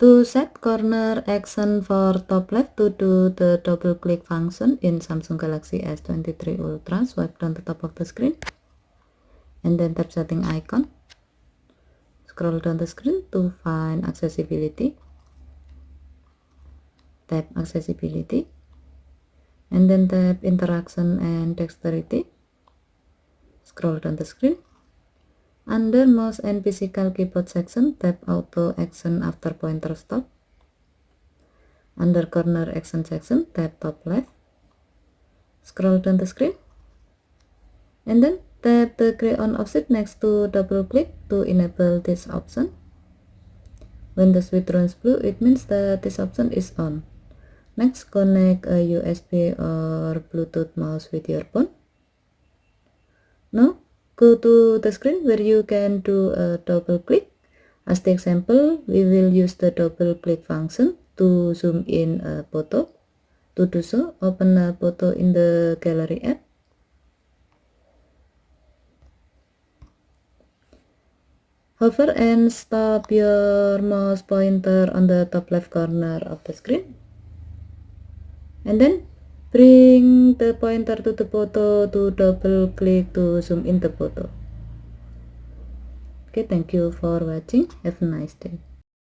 To set corner action for top left, to do the double click function in Samsung Galaxy S23 Ultra, swipe down the top of the screen and then tap setting icon. Scroll down the screen to find accessibility. Tap accessibility and then tap interaction and dexterity. Scroll down the screen. Under mouse and physical keyboard section, tap auto action after pointer stop. Under corner action section, tap top left. Scroll down the screen and then tap the gray on offset next to double click to enable this option. When the switch turns blue, it means that this option is on. Next, connect a USB or Bluetooth mouse with your phone. Now, go to the screen where you can do a double click. As the example, we will use the double click function to zoom in a photo. To do so, open a photo in the gallery app. Hover and stop your mouse pointer on the top left corner of the screen. And then bring the pointer to the photo to double click to zoom in the photo. Okay, thank you for watching. Have a nice day.